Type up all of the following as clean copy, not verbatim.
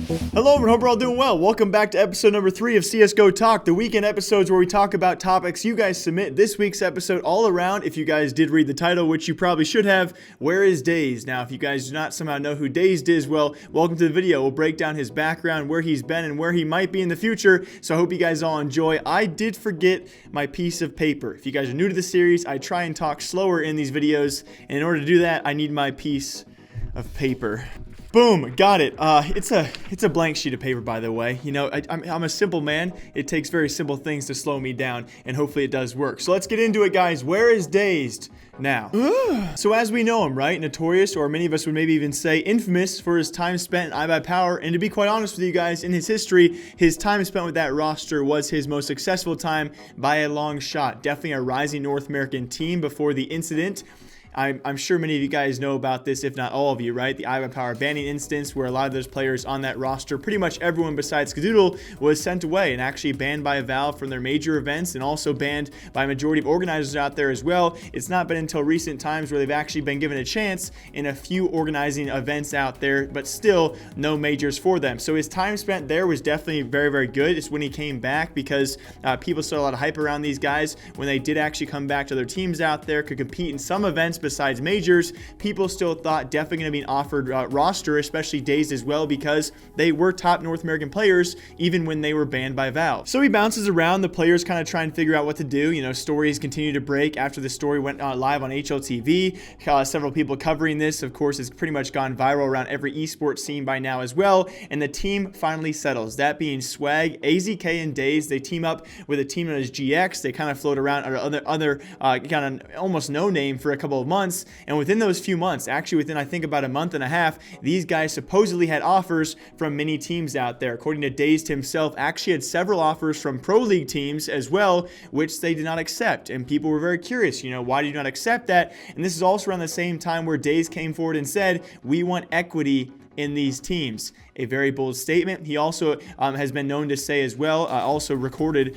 Hello everyone, hope you're all doing well. Welcome back to episode number 3 of CSGO Talk, the weekend episodes where we talk about topics you guys submit. This week's episode all around, if you guys did read the title, which you probably should have, where is DaZed? Now, if you guys do not somehow know who DaZed is, well, welcome to the video. We'll break down his background, where he's been, and where he might be in the future, so I hope you guys all enjoy. I did forget my piece of paper. If you guys are new to the series, I try and talk slower in these videos, and in order to do that, I need my piece of paper. Boom, got it. It's a blank sheet of paper, by the way. You know, I'm a simple man. It takes very simple things to slow me down, and hopefully it does work. So let's get into it, guys. Where is DaZed now? So as we know him, right? Notorious, or many of us would maybe even say infamous for his time spent in IbuyPower. And to be quite honest with you guys, in his history, his time spent with that roster was his most successful time by a long shot. Definitely a rising North American team before the incident. I'm sure many of you guys know about this, if not all of you, right? The IbuyPower banning instance where a lot of those players on that roster, pretty much everyone besides Skadoodle, was sent away and actually banned by Valve from their major events and also banned by a majority of organizers out there as well. It's not been until recent times where they've actually been given a chance in a few organizing events out there, but still no majors for them. So his time spent there was definitely very, very good. It's when he came back because people saw a lot of hype around these guys. When they did actually come back to their teams out there, could compete in some events, besides majors, people still thought definitely going to be an offered roster, especially DaZed as well, because they were top North American players even when they were banned by Valve. So he bounces around. The players kind of try and figure out what to do. You know, stories continue to break after the story went live on HLTV. Several people covering this, of course, has pretty much gone viral around every esports scene by now as well. And the team finally settles. That being Swag, AZK, and DaZed. They team up with a team known as GX. They kind of float around other kind of almost no name for a couple of months. And within those few months, actually within I think about a month and a half, these guys supposedly had offers from many teams out there. According to DaZed himself, actually had several offers from Pro League teams as well, which they did not accept. And people were very curious, you know, why do you not accept that? And this is also around the same time where DaZed came forward and said, we want equity in these teams. A very bold statement. He also has been known to say as well, also recorded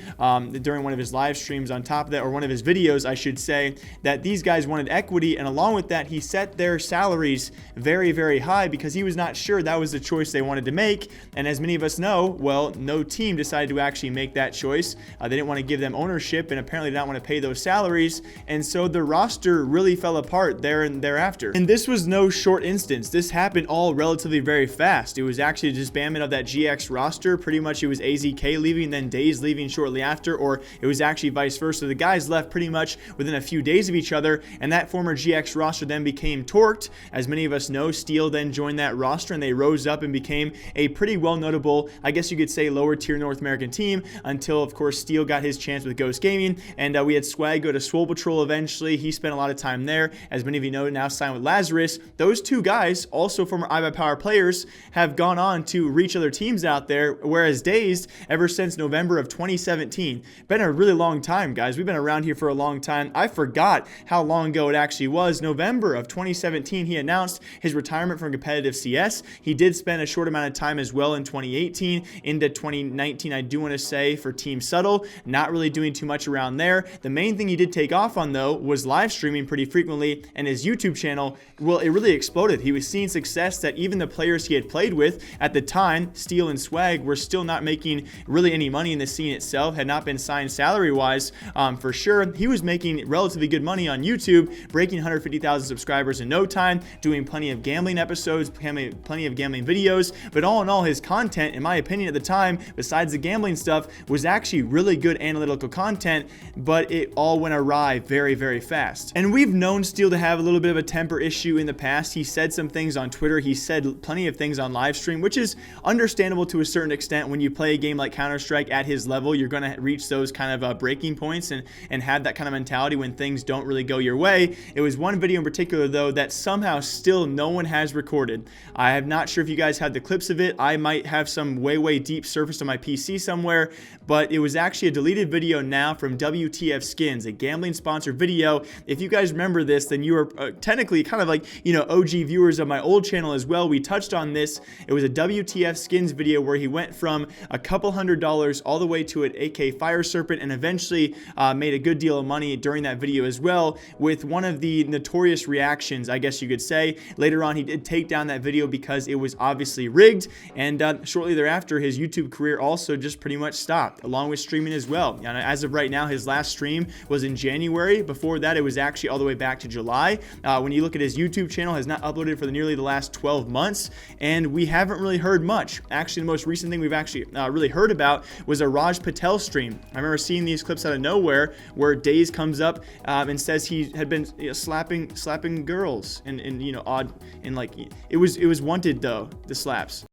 during one of his live streams on top of that, or one of his videos, I should say, that these guys wanted equity, and along with that, he set their salaries very, very high because he was not sure that was the choice they wanted to make. And as many of us know, well, no team decided to actually make that choice. They didn't want to give them ownership and apparently did not want to pay those salaries, and so the roster really fell apart there and thereafter. And this was no short instance. This happened all relatively very fast. It was actually a disbandment of that GX roster. Pretty much it was AZK leaving, then DaZed leaving shortly after, or it was actually vice versa. The guys left pretty much within a few days of each other, and that former GX roster then became torqued. As many of us know, Steel then joined that roster, and they rose up and became a pretty well notable, I guess you could say, lower tier North American team, until of course Steel got his chance with Ghost Gaming, and we had Swag go to Swole Patrol eventually. He spent a lot of time there. As many of you know, now signed with Lazarus. Those two guys, also former IbuyPower players, have gone on to reach other teams out there, whereas DaZed, ever since November of 2017, been a really long time, guys. We've been around here for a long time. I forgot how long ago it actually was. November of 2017, he announced his retirement from competitive CS. He did spend a short amount of time as well in 2018 into 2019, I do want to say, for Team Subtle. Not really doing too much around there. The main thing he did take off on, though, was live streaming pretty frequently, and his YouTube channel, well, it really exploded. He was seeing success that even the players he had played with at the time, Steel and Swag, were still not making really any money in the scene itself, had not been signed salary-wise for sure. He was making relatively good money on YouTube, breaking 150,000 subscribers in no time, doing plenty of gambling episodes, plenty of gambling videos, but all in all, his content, in my opinion at the time, besides the gambling stuff, was actually really good analytical content, but it all went awry very, very fast. And we've known Steel to have a little bit of a temper issue in the past. He said some things on Twitter, he said plenty of things on live stream, which is understandable to a certain extent. When you play a game like Counter-Strike at his level, you're going to reach those kind of breaking points and have that kind of mentality when things don't really go your way. It was one video in particular, though, that somehow still no one has recorded. I am not sure if you guys had the clips of it. I might have some way deep surfaced on my PC somewhere, but it was actually a deleted video now from WTF Skins, a gambling sponsored video. If you guys remember this, then you are technically kind of like, you know, OG viewers of my old channel as well. We touched on this. It was was a WTF skins video where he went from a couple $100 all the way to an AK Fire Serpent, and eventually made a good deal of money during that video as well, with one of the notorious reactions, I guess you could say. Later on, he did take down that video because it was obviously rigged, and shortly thereafter, his YouTube career also just pretty much stopped, along with streaming as well. And as of right now, his last stream was in January. Before that, it was actually all the way back to July. When you look at his YouTube channel, has not uploaded for nearly the last 12 months, and we haven't really heard much. Actually, the most recent thing we've actually really heard about was a Raj Patel stream. I remember seeing these clips out of nowhere where DaZed comes up and says he had been slapping girls and odd, and like it was wanted though, the slaps.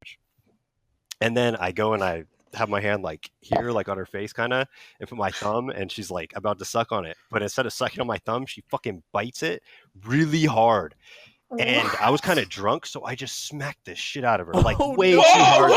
And then I go and I have my hand like here, like on her face kind of, and put my thumb, and she's like about to suck on it, but instead of sucking on my thumb, she fucking bites it really hard. And I was kind of drunk, so I just smacked the shit out of her, like way too hard.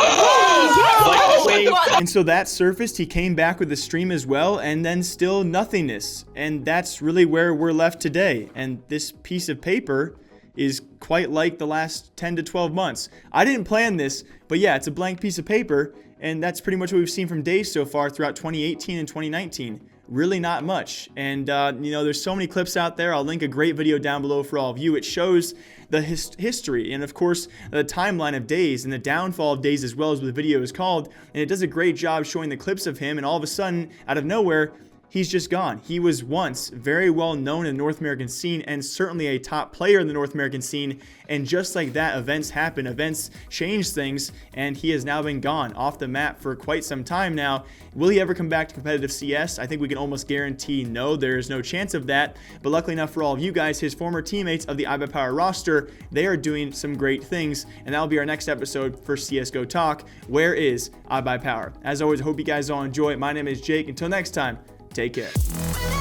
And so that surfaced. He came back with the stream as well, and then still nothingness. And that's really where we're left today. And this piece of paper is quite like the last 10 to 12 months. I didn't plan this, but yeah, it's a blank piece of paper, and that's pretty much what we've seen from DaZed so far throughout 2018 and 2019. Really not much. And there's so many clips out there. I'll link a great video down below for all of you. It shows the history and of course the timeline of DaZed and the downfall of DaZed, as well as what the video is called, and it does a great job showing the clips of him, and all of a sudden, out of nowhere, he's just gone. He was once very well known in the North American scene, and certainly a top player in the North American scene, and just like that, events happen, events change things, and he has now been gone off the map for quite some time now. Will he ever come back to competitive CS? I think we can almost guarantee no, there is no chance of that, but luckily enough for all of you guys, his former teammates of the IbuyPower roster, they are doing some great things, and that'll be our next episode for CSGO Talk. Where is IbuyPower? As always, I hope you guys all enjoy it. My name is Jake. Until next time, take care.